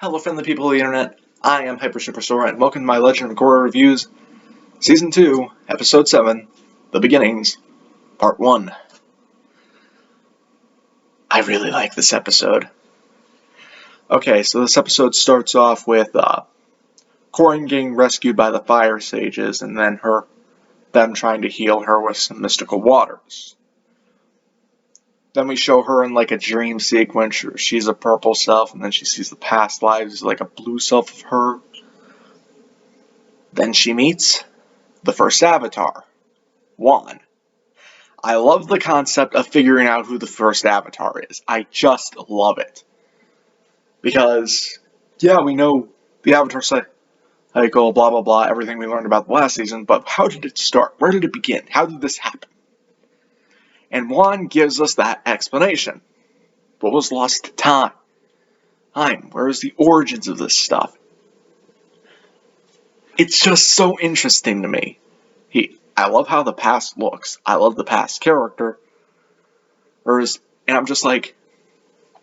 Hello friendly people of the internet, I am Hyper Superstore and welcome to my Legend of Korra Reviews, Season 2, Episode 7, The Beginnings, Part 1. I really like this episode. Okay, so this episode starts off with Korra getting rescued by the fire sages and then them trying to heal her with some mystical waters. Then we show her in like a dream sequence where she's a purple self and then she sees the past lives like a blue self of her. Then she meets the first avatar, Juan. I love the concept of figuring out who the first avatar is. I just love it. Because, yeah, we know the avatar cycle, blah blah blah, everything we learned about the last season, but how did it start? Where did it begin? How did this happen? And Juan gives us that explanation. What was lost to time? Where is the origins of this stuff? It's just so interesting to me. I love how the past looks. I love the past character. And I'm just like,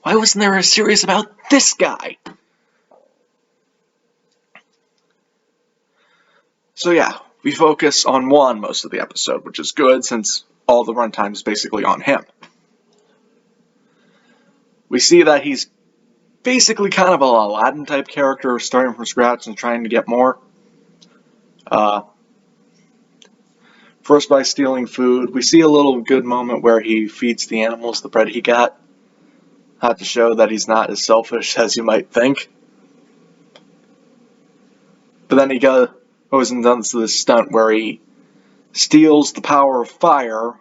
why wasn't there a series about this guy? So yeah, we focus on Juan most of the episode, which is good since all the runtime is basically on him. We see that he's basically kind of a Aladdin type character, starting from scratch and trying to get more. First by stealing food. We see a little good moment where he feeds the animals the bread he got. To show that he's not as selfish as you might think. But then he goes and does this stunt where he steals the power of fire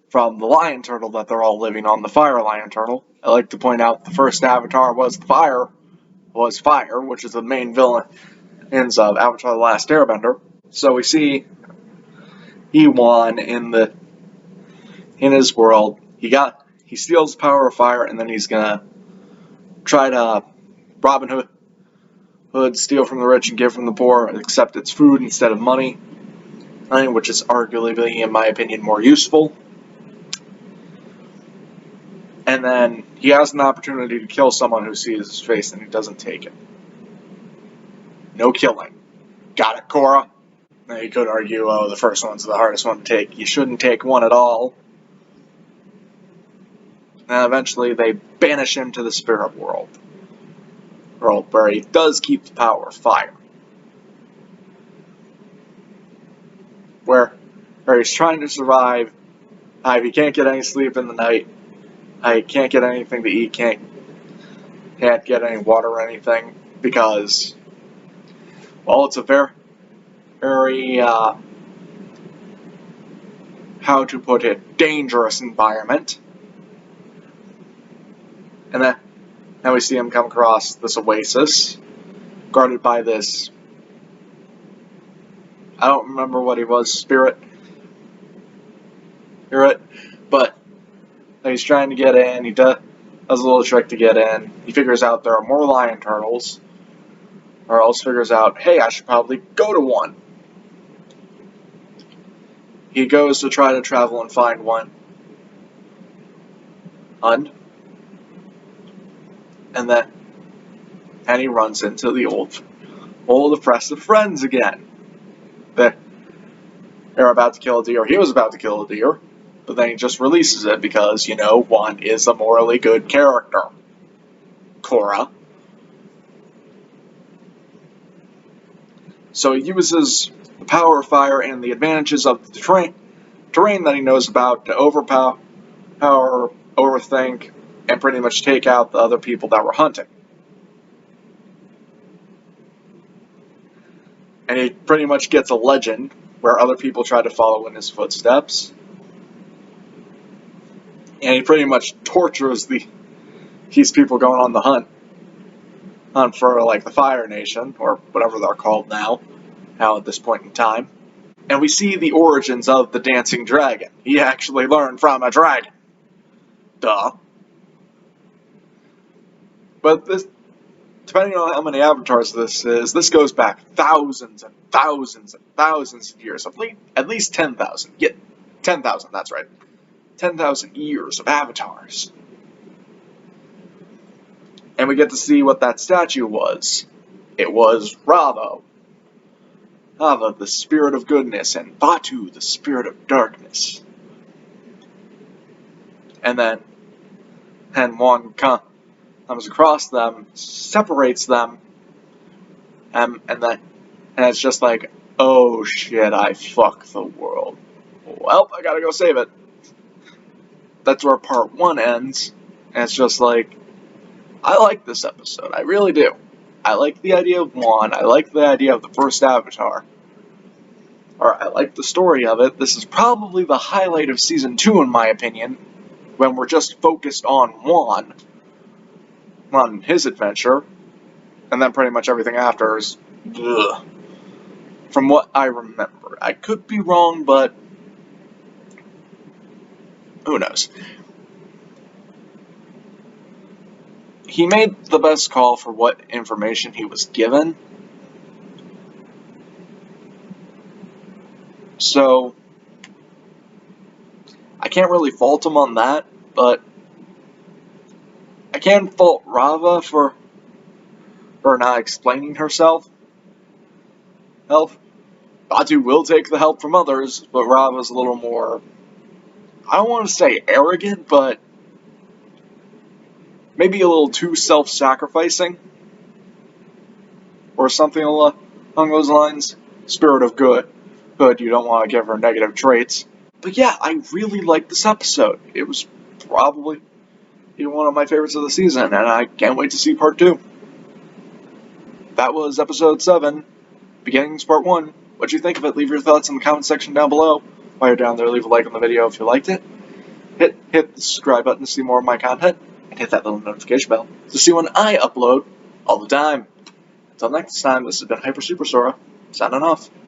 from the lion turtle that they're all living on, the fire lion turtle. I like to point out the first avatar was fire, which is the main villain of Avatar The Last Airbender. So we see he won in his world. He steals the power of fire, and then he's gonna try to Robin Hood, steal from the rich and give from the poor, except it's food instead of money, which is arguably, in my opinion, more useful. And then he has an opportunity to kill someone who sees his face, and he doesn't take it. No killing. Got it, Korra? Now you could argue, oh, the first one's the hardest one to take. You shouldn't take one at all. And eventually they banish him to the spirit world, where he does keep the power of fire. Where he's trying to survive. He can't get any sleep in the night. He can't get anything to eat, can't get any water or anything, because, well, it's a very, how to put it, dangerous environment. And then we see him come across this oasis, guarded by this, I don't remember what he was, spirit, but he's trying to get in. He does a little trick to get in. He figures out there are more lion turtles, or else figures out, hey, I should probably go to one. He goes to try to travel and find one. And he runs into the old oppressive friends again. They're about to kill a deer. He was about to kill a deer, but then he just releases it because, Juan is a morally good character. Korra. So he uses the power of fire and the advantages of the terrain that he knows about to overthink, and pretty much take out the other people that were hunting. And he pretty much gets a legend where other people try to follow in his footsteps. And he pretty much tortures these people going on the hunt for like the Fire Nation, or whatever they're called now at this point in time. And we see the origins of the dancing dragon. He actually learned from a dragon. Duh. But depending on how many avatars this is, this goes back thousands and thousands and thousands of years. At least 10,000. Yeah, 10,000, that's right. 10,000 years of avatars. And we get to see what that statue was. It was Rava, the spirit of goodness, and Batu, the spirit of darkness. And then one comes across them, separates them, and it's just like, oh shit, I fucked the world. Well, I gotta go save it. That's where part 1 ends, and it's just like, I like this episode, I really do. I like the idea of Juan, I like the idea of the first Avatar. Or I like the story of it. This is probably the highlight of Season 2 in my opinion, when we're just focused on Juan, on his adventure, and then pretty much everything after is ugh. From what I remember. I could be wrong, but who knows. He made the best call for what information he was given. So, I can't really fault him on that, but I can fault Rava for not explaining herself. Batu will take the help from others, but Rava's a little more, I don't want to say arrogant, but maybe a little too self-sacrificing, or something along those lines. Spirit of good, you don't want to give her negative traits. But yeah, I really liked this episode. It was probably one of my favorites of the season, and I can't wait to see part 2. That was episode 7, Beginnings Part 1. What'd you think of it? Leave your thoughts in the comment section down below. While you're down there, leave a like on the video if you liked it. Hit the subscribe button to see more of my content, and hit that little notification bell to see when I upload all the time. Until next time, this has been Hyper Super Sora, signing off.